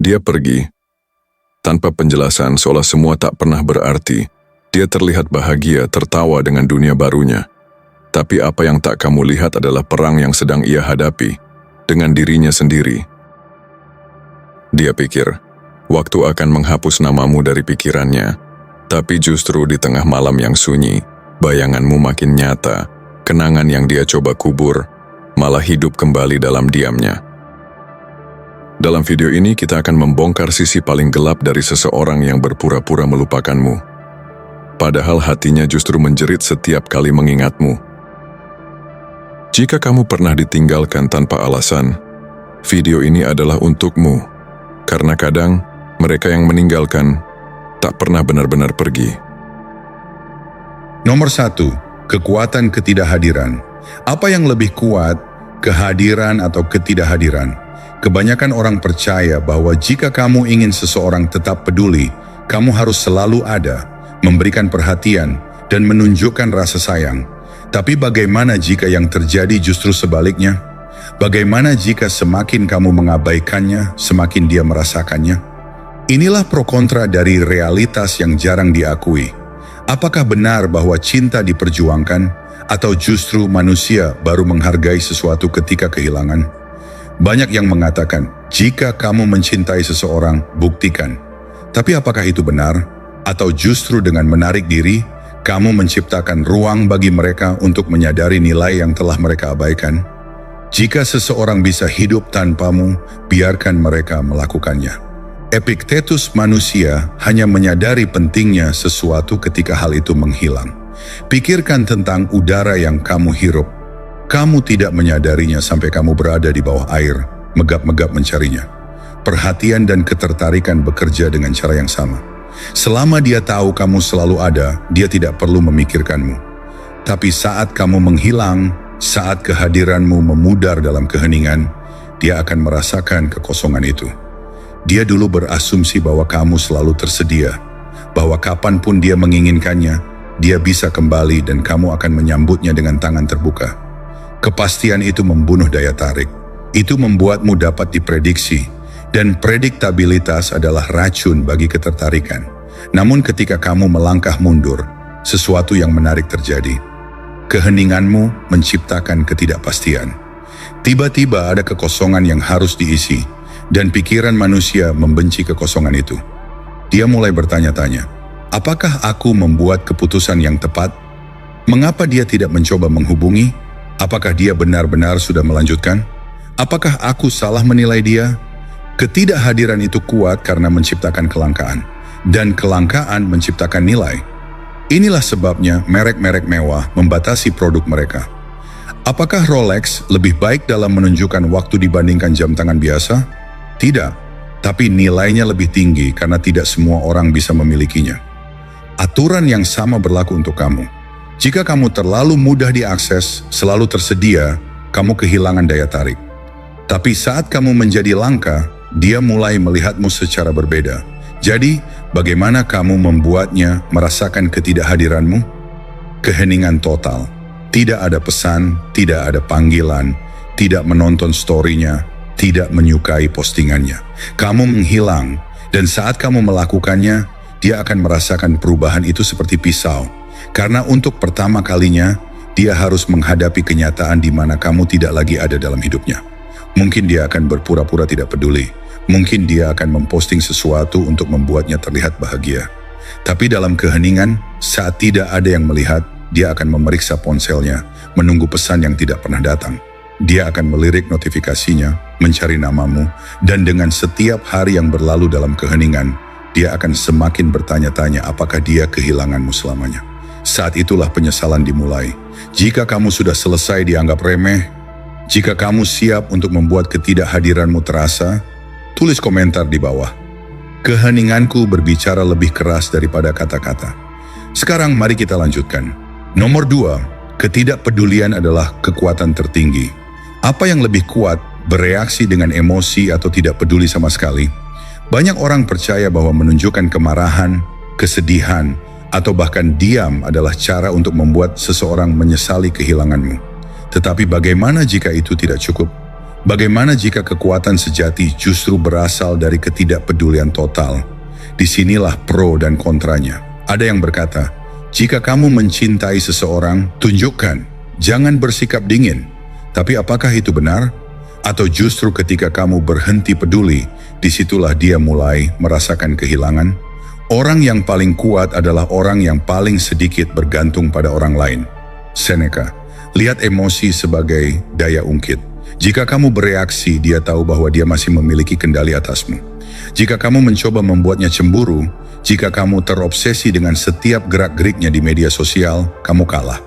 Dia pergi. Tanpa penjelasan, seolah semua tak pernah berarti. Dia terlihat bahagia, tertawa dengan dunia barunya. Tapi apa yang tak kamu lihat adalah perang yang sedang ia hadapi dengan dirinya sendiri. Dia pikir, waktu akan menghapus namamu dari pikirannya. Tapi justru di tengah malam yang sunyi, bayanganmu makin nyata. Kenangan yang dia coba kubur, malah hidup kembali dalam diamnya. Dalam video ini kita akan membongkar sisi paling gelap dari seseorang yang berpura-pura melupakanmu. Padahal hatinya justru menjerit setiap kali mengingatmu. Jika kamu pernah ditinggalkan tanpa alasan, video ini adalah untukmu. Karena kadang mereka yang meninggalkan tak pernah benar-benar pergi. Nomor 1, kekuatan ketidakhadiran. Apa yang lebih kuat, kehadiran atau ketidakhadiran? Kebanyakan orang percaya bahwa jika kamu ingin seseorang tetap peduli, kamu harus selalu ada, memberikan perhatian, dan menunjukkan rasa sayang. Tapi bagaimana jika yang terjadi justru sebaliknya? Bagaimana jika semakin kamu mengabaikannya, semakin dia merasakannya? Inilah pro kontra dari realitas yang jarang diakui. Apakah benar bahwa cinta diperjuangkan, atau justru manusia baru menghargai sesuatu ketika kehilangan? Banyak yang mengatakan, jika kamu mencintai seseorang, buktikan. Tapi apakah itu benar? Atau justru dengan menarik diri, kamu menciptakan ruang bagi mereka untuk menyadari nilai yang telah mereka abaikan? Jika seseorang bisa hidup tanpamu, biarkan mereka melakukannya. Epiktetus manusia hanya menyadari pentingnya sesuatu ketika hal itu menghilang. Pikirkan tentang udara yang kamu hirup. Kamu tidak menyadarinya sampai kamu berada di bawah air, megap-megap mencarinya. Perhatian dan ketertarikan bekerja dengan cara yang sama. Selama dia tahu kamu selalu ada, dia tidak perlu memikirkanmu. Tapi saat kamu menghilang, saat kehadiranmu memudar dalam keheningan, dia akan merasakan kekosongan itu. Dia dulu berasumsi bahwa kamu selalu tersedia, bahwa kapanpun dia menginginkannya, dia bisa kembali dan kamu akan menyambutnya dengan tangan terbuka. Kepastian itu membunuh daya tarik. Itu membuatmu dapat diprediksi, dan prediktabilitas adalah racun bagi ketertarikan. Namun ketika kamu melangkah mundur, sesuatu yang menarik terjadi. Keheninganmu menciptakan ketidakpastian. Tiba-tiba ada kekosongan yang harus diisi, dan pikiran manusia membenci kekosongan itu. Dia mulai bertanya-tanya, apakah aku membuat keputusan yang tepat? Mengapa dia tidak mencoba menghubungi? Apakah dia benar-benar sudah melanjutkan? Apakah aku salah menilai dia? Ketidakhadiran itu kuat karena menciptakan kelangkaan, dan kelangkaan menciptakan nilai. Inilah sebabnya merek-merek mewah membatasi produk mereka. Apakah Rolex lebih baik dalam menunjukkan waktu dibandingkan jam tangan biasa? Tidak, tapi nilainya lebih tinggi karena tidak semua orang bisa memilikinya. Aturan yang sama berlaku untuk kamu. Jika kamu terlalu mudah diakses, selalu tersedia, kamu kehilangan daya tarik. Tapi saat kamu menjadi langka, dia mulai melihatmu secara berbeda. Jadi, bagaimana kamu membuatnya merasakan ketidakhadiranmu? Keheningan total. Tidak ada pesan, tidak ada panggilan, tidak menonton story-nya, tidak menyukai postingannya. Kamu menghilang, dan saat kamu melakukannya, dia akan merasakan perubahan itu seperti pisau. Karena untuk pertama kalinya, dia harus menghadapi kenyataan di mana kamu tidak lagi ada dalam hidupnya. Mungkin dia akan berpura-pura tidak peduli. Mungkin dia akan memposting sesuatu untuk membuatnya terlihat bahagia. Tapi dalam keheningan, saat tidak ada yang melihat, dia akan memeriksa ponselnya, menunggu pesan yang tidak pernah datang. Dia akan melirik notifikasinya, mencari namamu, dan dengan setiap hari yang berlalu dalam keheningan, dia akan semakin bertanya-tanya apakah dia kehilanganmu selamanya. Saat itulah penyesalan dimulai. Jika kamu sudah selesai dianggap remeh, jika kamu siap untuk membuat ketidakhadiranmu terasa, tulis komentar di bawah. Keheninganku berbicara lebih keras daripada kata-kata. Sekarang mari kita lanjutkan. Nomor 2, ketidakpedulian adalah kekuatan tertinggi. Apa yang lebih kuat, bereaksi dengan emosi atau tidak peduli sama sekali? Banyak orang percaya bahwa menunjukkan kemarahan, kesedihan, atau bahkan diam adalah cara untuk membuat seseorang menyesali kehilanganmu. Tetapi bagaimana jika itu tidak cukup? Bagaimana jika kekuatan sejati justru berasal dari ketidakpedulian total? Disinilah pro dan kontranya. Ada yang berkata, jika kamu mencintai seseorang, tunjukkan, jangan bersikap dingin. Tapi apakah itu benar? Atau justru ketika kamu berhenti peduli, disitulah dia mulai merasakan kehilangan? Orang yang paling kuat adalah orang yang paling sedikit bergantung pada orang lain. Seneca, lihat emosi sebagai daya ungkit. Jika kamu bereaksi, dia tahu bahwa dia masih memiliki kendali atasmu. Jika kamu mencoba membuatnya cemburu, jika kamu terobsesi dengan setiap gerak-geriknya di media sosial, kamu kalah.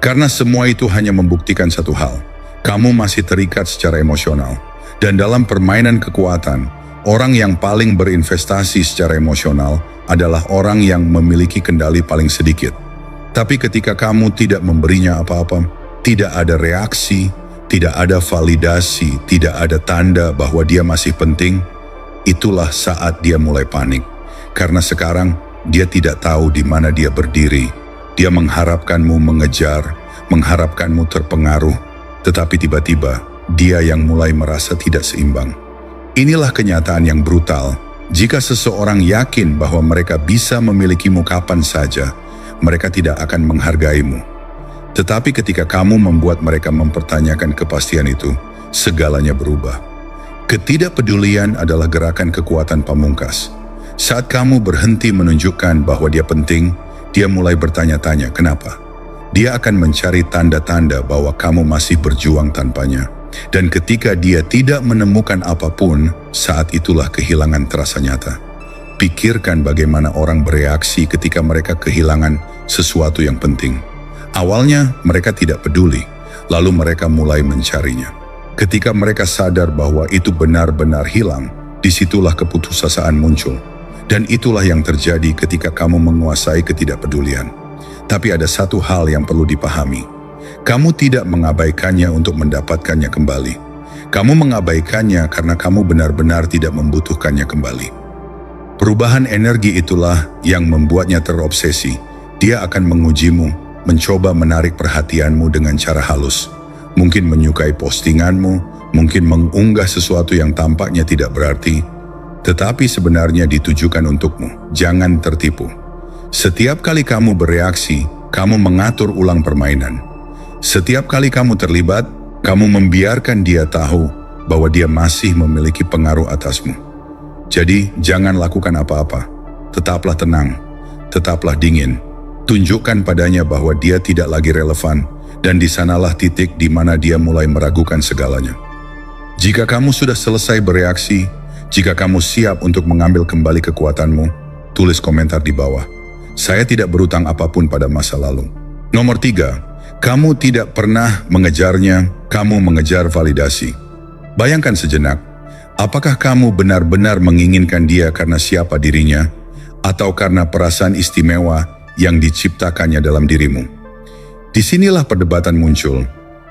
Karena semua itu hanya membuktikan satu hal. Kamu masih terikat secara emosional. Dan dalam permainan kekuatan, orang yang paling berinvestasi secara emosional adalah orang yang memiliki kendali paling sedikit. Tapi ketika kamu tidak memberinya apa-apa, tidak ada reaksi, tidak ada validasi, tidak ada tanda bahwa dia masih penting, itulah saat dia mulai panik. Karena sekarang dia tidak tahu di mana dia berdiri. Dia mengharapkanmu mengejar, mengharapkanmu terpengaruh, tetapi tiba-tiba dia yang mulai merasa tidak seimbang. Inilah kenyataan yang brutal. Jika seseorang yakin bahwa mereka bisa memilikimu kapan saja, mereka tidak akan menghargaimu. Tetapi ketika kamu membuat mereka mempertanyakan kepastian itu, segalanya berubah. Ketidakpedulian adalah gerakan kekuatan pamungkas. Saat kamu berhenti menunjukkan bahwa dia penting, dia mulai bertanya-tanya kenapa. Dia akan mencari tanda-tanda bahwa kamu masih berjuang tanpanya. Dan ketika dia tidak menemukan apapun, saat itulah kehilangan terasa nyata. Pikirkan bagaimana orang bereaksi ketika mereka kehilangan sesuatu yang penting. Awalnya mereka tidak peduli, lalu mereka mulai mencarinya. Ketika mereka sadar bahwa itu benar-benar hilang, disitulah keputusasaan muncul. Dan itulah yang terjadi ketika kamu menguasai ketidakpedulian. Tapi ada satu hal yang perlu dipahami. Kamu tidak mengabaikannya untuk mendapatkannya kembali. Kamu mengabaikannya karena kamu benar-benar tidak membutuhkannya kembali. Perubahan energi itulah yang membuatnya terobsesi. Dia akan mengujimu, mencoba menarik perhatianmu dengan cara halus. Mungkin menyukai postinganmu, mungkin mengunggah sesuatu yang tampaknya tidak berarti, tetapi sebenarnya ditujukan untukmu. Jangan tertipu. Setiap kali kamu bereaksi, kamu mengatur ulang permainan. Setiap kali kamu terlibat, kamu membiarkan dia tahu bahwa dia masih memiliki pengaruh atasmu. Jadi, jangan lakukan apa-apa. Tetaplah tenang, tetaplah dingin. Tunjukkan padanya bahwa dia tidak lagi relevan, dan di sanalah titik di mana dia mulai meragukan segalanya. Jika kamu sudah selesai bereaksi, jika kamu siap untuk mengambil kembali kekuatanmu, tulis komentar di bawah. Saya tidak berutang apapun pada masa lalu. Nomor 3, kamu tidak pernah mengejarnya, kamu mengejar validasi. Bayangkan sejenak, apakah kamu benar-benar menginginkan dia karena siapa dirinya, atau karena perasaan istimewa yang diciptakannya dalam dirimu? Disinilah perdebatan muncul.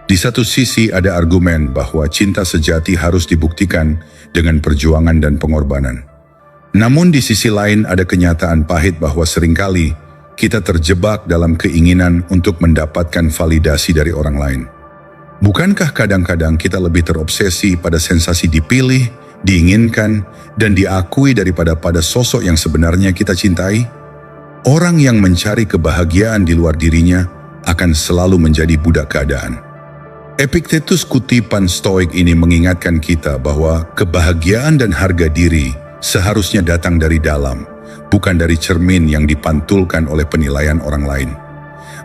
Di satu sisi ada argumen bahwa cinta sejati harus dibuktikan dengan perjuangan dan pengorbanan. Namun di sisi lain ada kenyataan pahit bahwa seringkali kita terjebak dalam keinginan untuk mendapatkan validasi dari orang lain. Bukankah kadang-kadang kita lebih terobsesi pada sensasi dipilih, diinginkan, dan diakui daripada pada sosok yang sebenarnya kita cintai? Orang yang mencari kebahagiaan di luar dirinya akan selalu menjadi budak keadaan. Epictetus, kutipan Stoik ini, mengingatkan kita bahwa kebahagiaan dan harga diri seharusnya datang dari dalam, bukan dari cermin yang dipantulkan oleh penilaian orang lain.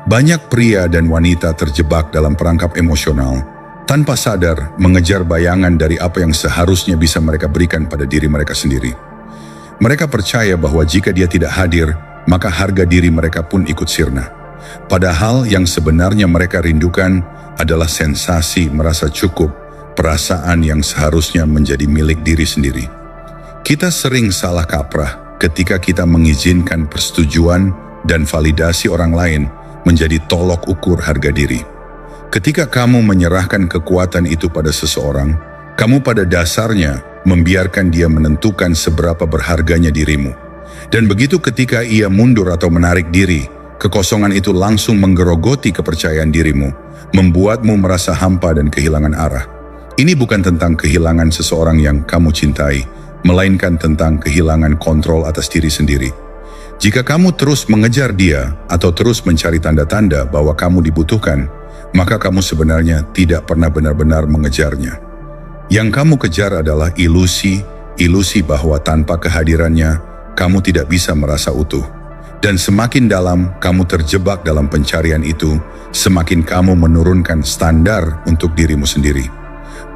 Banyak pria dan wanita terjebak dalam perangkap emosional, tanpa sadar mengejar bayangan dari apa yang seharusnya bisa mereka berikan pada diri mereka sendiri. Mereka percaya bahwa jika dia tidak hadir, maka harga diri mereka pun ikut sirna. Padahal yang sebenarnya mereka rindukan adalah sensasi merasa cukup, perasaan yang seharusnya menjadi milik diri sendiri. Kita sering salah kaprah ketika kita mengizinkan persetujuan dan validasi orang lain menjadi tolok ukur harga diri. Ketika kamu menyerahkan kekuatan itu pada seseorang, kamu pada dasarnya membiarkan dia menentukan seberapa berharganya dirimu. Dan begitu ketika ia mundur atau menarik diri, kekosongan itu langsung menggerogoti kepercayaan dirimu, membuatmu merasa hampa dan kehilangan arah. Ini bukan tentang kehilangan seseorang yang kamu cintai, melainkan tentang kehilangan kontrol atas diri sendiri. Jika kamu terus mengejar dia atau terus mencari tanda-tanda bahwa kamu dibutuhkan, maka kamu sebenarnya tidak pernah benar-benar mengejarnya. Yang kamu kejar adalah ilusi bahwa tanpa kehadirannya, kamu tidak bisa merasa utuh. Dan semakin dalam kamu terjebak dalam pencarian itu, semakin kamu menurunkan standar untuk dirimu sendiri.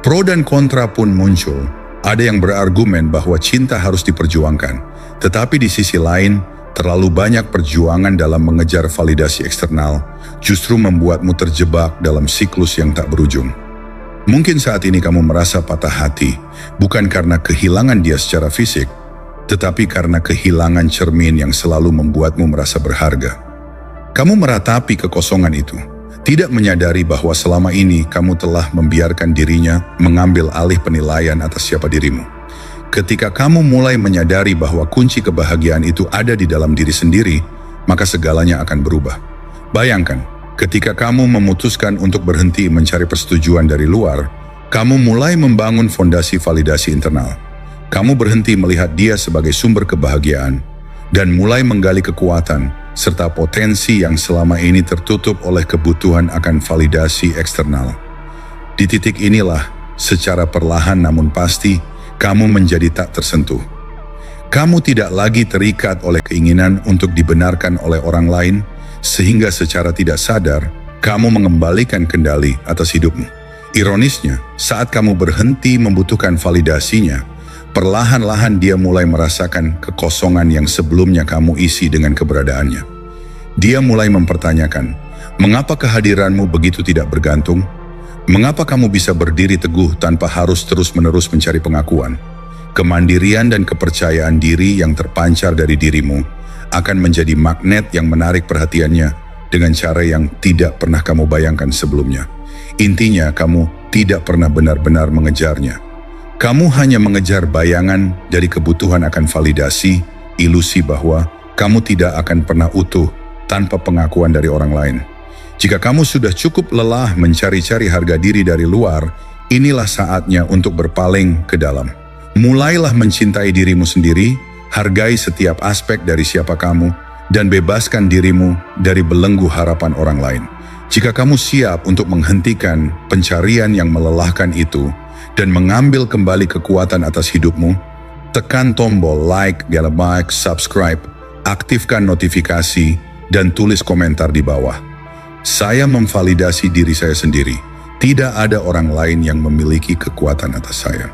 Pro dan kontra pun muncul. Ada yang berargumen bahwa cinta harus diperjuangkan, tetapi di sisi lain, terlalu banyak perjuangan dalam mengejar validasi eksternal justru membuatmu terjebak dalam siklus yang tak berujung. Mungkin saat ini kamu merasa patah hati, bukan karena kehilangan dia secara fisik, tetapi karena kehilangan cermin yang selalu membuatmu merasa berharga. Kamu meratapi kekosongan itu, tidak menyadari bahwa selama ini kamu telah membiarkan dirinya mengambil alih penilaian atas siapa dirimu. Ketika kamu mulai menyadari bahwa kunci kebahagiaan itu ada di dalam diri sendiri, maka segalanya akan berubah. Bayangkan, ketika kamu memutuskan untuk berhenti mencari persetujuan dari luar, kamu mulai membangun fondasi validasi internal. Kamu berhenti melihat dia sebagai sumber kebahagiaan dan mulai menggali kekuatan serta potensi yang selama ini tertutup oleh kebutuhan akan validasi eksternal. Di titik inilah, secara perlahan namun pasti, kamu menjadi tak tersentuh. Kamu tidak lagi terikat oleh keinginan untuk dibenarkan oleh orang lain, sehingga secara tidak sadar, kamu mengembalikan kendali atas hidupmu. Ironisnya, saat kamu berhenti membutuhkan validasinya, perlahan-lahan dia mulai merasakan kekosongan yang sebelumnya kamu isi dengan keberadaannya. Dia mulai mempertanyakan, mengapa kehadiranmu begitu tidak bergantung? Mengapa kamu bisa berdiri teguh tanpa harus terus-menerus mencari pengakuan? Kemandirian dan kepercayaan diri yang terpancar dari dirimu akan menjadi magnet yang menarik perhatiannya dengan cara yang tidak pernah kamu bayangkan sebelumnya. Intinya, kamu tidak pernah benar-benar mengejarnya. Kamu hanya mengejar bayangan dari kebutuhan akan validasi, ilusi bahwa kamu tidak akan pernah utuh tanpa pengakuan dari orang lain. Jika kamu sudah cukup lelah mencari-cari harga diri dari luar, inilah saatnya untuk berpaling ke dalam. Mulailah mencintai dirimu sendiri, hargai setiap aspek dari siapa kamu, dan bebaskan dirimu dari belenggu harapan orang lain. Jika kamu siap untuk menghentikan pencarian yang melelahkan itu, dan mengambil kembali kekuatan atas hidupmu, tekan tombol like, subscribe, aktifkan notifikasi, dan tulis komentar di bawah. Saya memvalidasi diri saya sendiri. Tidak ada orang lain yang memiliki kekuatan atas saya.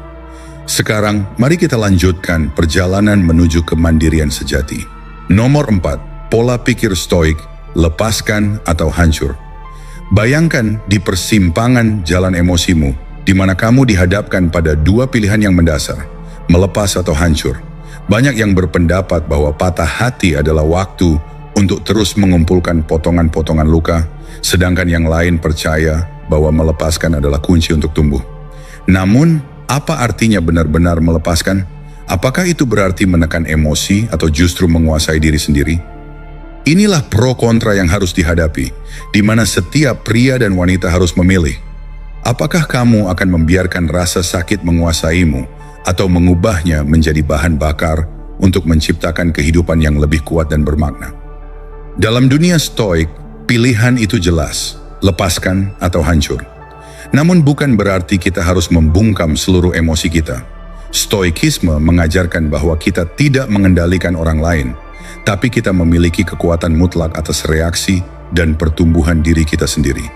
Sekarang, mari kita lanjutkan perjalanan menuju kemandirian sejati. Nomor 4, pola pikir stoik, lepaskan atau hancur. Bayangkan di persimpangan jalan emosimu, di mana kamu dihadapkan pada dua pilihan yang mendasar, melepas atau hancur. Banyak yang berpendapat bahwa patah hati adalah waktu untuk terus mengumpulkan potongan-potongan luka, sedangkan yang lain percaya bahwa melepaskan adalah kunci untuk tumbuh. Namun, apa artinya benar-benar melepaskan? Apakah itu berarti menekan emosi atau justru menguasai diri sendiri? Inilah pro kontra yang harus dihadapi, di mana setiap pria dan wanita harus memilih. Apakah kamu akan membiarkan rasa sakit menguasaimu atau mengubahnya menjadi bahan bakar untuk menciptakan kehidupan yang lebih kuat dan bermakna? Dalam dunia stoik, pilihan itu jelas, lepaskan atau hancur. Namun bukan berarti kita harus membungkam seluruh emosi kita. Stoikisme mengajarkan bahwa kita tidak mengendalikan orang lain, tapi kita memiliki kekuatan mutlak atas reaksi dan pertumbuhan diri kita sendiri.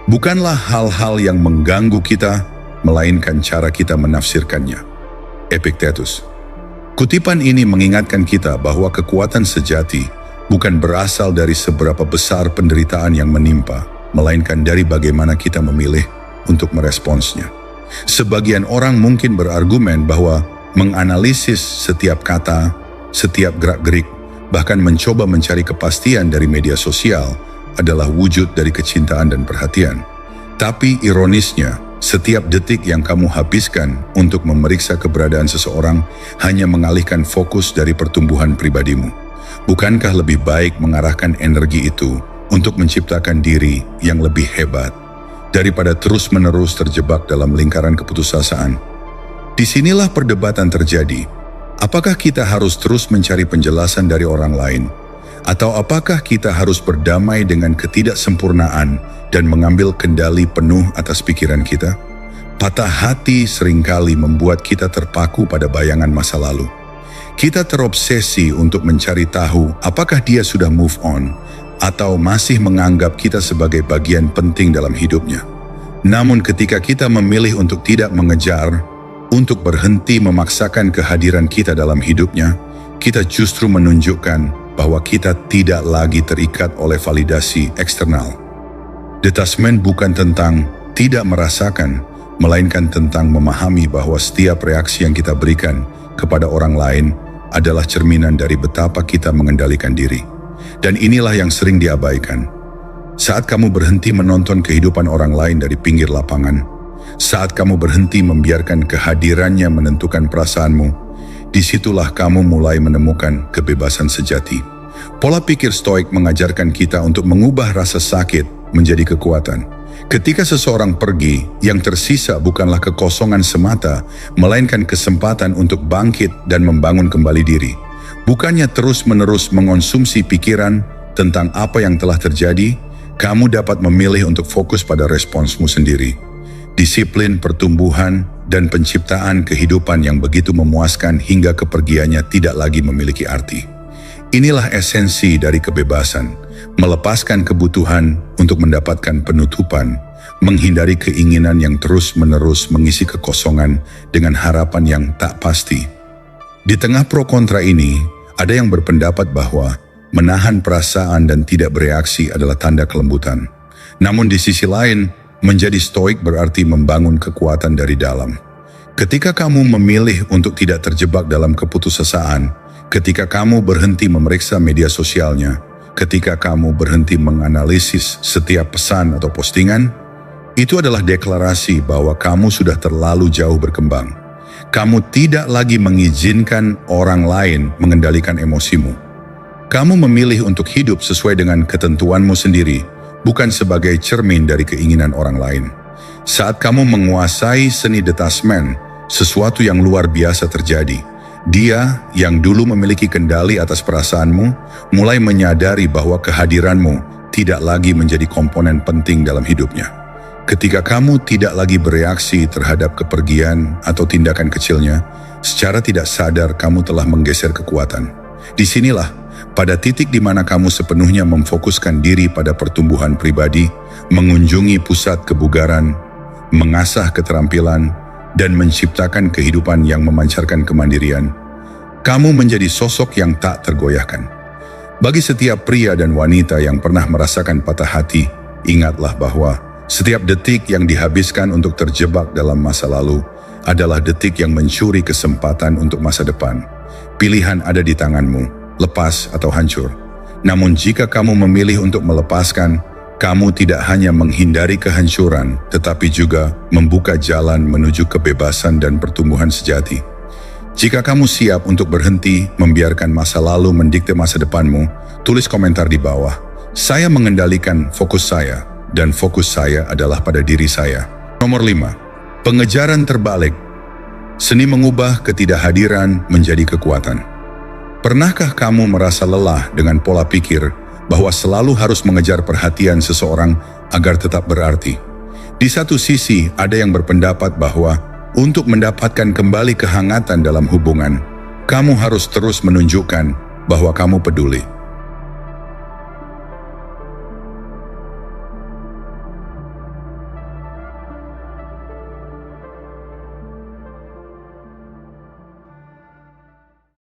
Bukanlah hal-hal yang mengganggu kita, melainkan cara kita menafsirkannya. Epictetus. Kutipan ini mengingatkan kita bahwa kekuatan sejati bukan berasal dari seberapa besar penderitaan yang menimpa, melainkan dari bagaimana kita memilih untuk meresponsnya. Sebagian orang mungkin berargumen bahwa menganalisis setiap kata, setiap gerak-gerik, bahkan mencoba mencari kepastian dari media sosial adalah wujud dari kecintaan dan perhatian. Tapi ironisnya, setiap detik yang kamu habiskan untuk memeriksa keberadaan seseorang hanya mengalihkan fokus dari pertumbuhan pribadimu. Bukankah lebih baik mengarahkan energi itu untuk menciptakan diri yang lebih hebat? daripada terus-menerus terjebak dalam lingkaran keputusasaan. Disinilah perdebatan terjadi. Apakah kita harus terus mencari penjelasan dari orang lain? Atau apakah kita harus berdamai dengan ketidaksempurnaan dan mengambil kendali penuh atas pikiran kita? Patah hati seringkali membuat kita terpaku pada bayangan masa lalu. Kita terobsesi untuk mencari tahu apakah dia sudah move on atau masih menganggap kita sebagai bagian penting dalam hidupnya. Namun ketika kita memilih untuk tidak mengejar, untuk berhenti memaksakan kehadiran kita dalam hidupnya, kita justru menunjukkan bahwa kita tidak lagi terikat oleh validasi eksternal. Detachment bukan tentang tidak merasakan, melainkan tentang memahami bahwa setiap reaksi yang kita berikan kepada orang lain adalah cerminan dari betapa kita mengendalikan diri. Dan inilah yang sering diabaikan. Saat kamu berhenti menonton kehidupan orang lain dari pinggir lapangan, saat kamu berhenti membiarkan kehadirannya menentukan perasaanmu, disitulah kamu mulai menemukan kebebasan sejati. Pola pikir Stoik mengajarkan kita untuk mengubah rasa sakit menjadi kekuatan. Ketika seseorang pergi, yang tersisa bukanlah kekosongan semata, melainkan kesempatan untuk bangkit dan membangun kembali diri. Bukannya terus-menerus mengonsumsi pikiran tentang apa yang telah terjadi, kamu dapat memilih untuk fokus pada responsmu sendiri. Disiplin pertumbuhan dan penciptaan kehidupan yang begitu memuaskan hingga kepergiannya tidak lagi memiliki arti. Inilah esensi dari kebebasan. Melepaskan kebutuhan untuk mendapatkan penutupan, menghindari keinginan yang terus-menerus mengisi kekosongan dengan harapan yang tak pasti. Di tengah pro kontra ini, ada yang berpendapat bahwa menahan perasaan dan tidak bereaksi adalah tanda kelembutan. Namun di sisi lain, menjadi stoik berarti membangun kekuatan dari dalam. Ketika kamu memilih untuk tidak terjebak dalam keputusasaan, ketika kamu berhenti memeriksa media sosialnya, ketika kamu berhenti menganalisis setiap pesan atau postingan, itu adalah deklarasi bahwa kamu sudah terlalu jauh berkembang. Kamu tidak lagi mengizinkan orang lain mengendalikan emosimu. Kamu memilih untuk hidup sesuai dengan ketentuanmu sendiri, bukan sebagai cermin dari keinginan orang lain. Saat kamu menguasai seni detachment, sesuatu yang luar biasa terjadi. Dia yang dulu memiliki kendali atas perasaanmu, mulai menyadari bahwa kehadiranmu tidak lagi menjadi komponen penting dalam hidupnya. Ketika kamu tidak lagi bereaksi terhadap kepergian atau tindakan kecilnya, secara tidak sadar kamu telah menggeser kekuatan. Disinilah, pada titik di mana kamu sepenuhnya memfokuskan diri pada pertumbuhan pribadi, mengunjungi pusat kebugaran, mengasah keterampilan, dan menciptakan kehidupan yang memancarkan kemandirian, kamu menjadi sosok yang tak tergoyahkan. Bagi setiap pria dan wanita yang pernah merasakan patah hati, ingatlah bahwa setiap detik yang dihabiskan untuk terjebak dalam masa lalu adalah detik yang mencuri kesempatan untuk masa depan. Pilihan ada di tanganmu, lepas atau hancur. Namun jika kamu memilih untuk melepaskan, kamu tidak hanya menghindari kehancuran, tetapi juga membuka jalan menuju kebebasan dan pertumbuhan sejati. Jika kamu siap untuk berhenti membiarkan masa lalu mendikte masa depanmu, tulis komentar di bawah. Saya mengendalikan fokus saya, dan fokus saya adalah pada diri saya. Nomor 5. Pengejaran terbalik. Seni mengubah ketidakhadiran menjadi kekuatan. Pernahkah kamu merasa lelah dengan pola pikir bahwa selalu harus mengejar perhatian seseorang agar tetap berarti? Di satu sisi, ada yang berpendapat bahwa untuk mendapatkan kembali kehangatan dalam hubungan, kamu harus terus menunjukkan bahwa kamu peduli.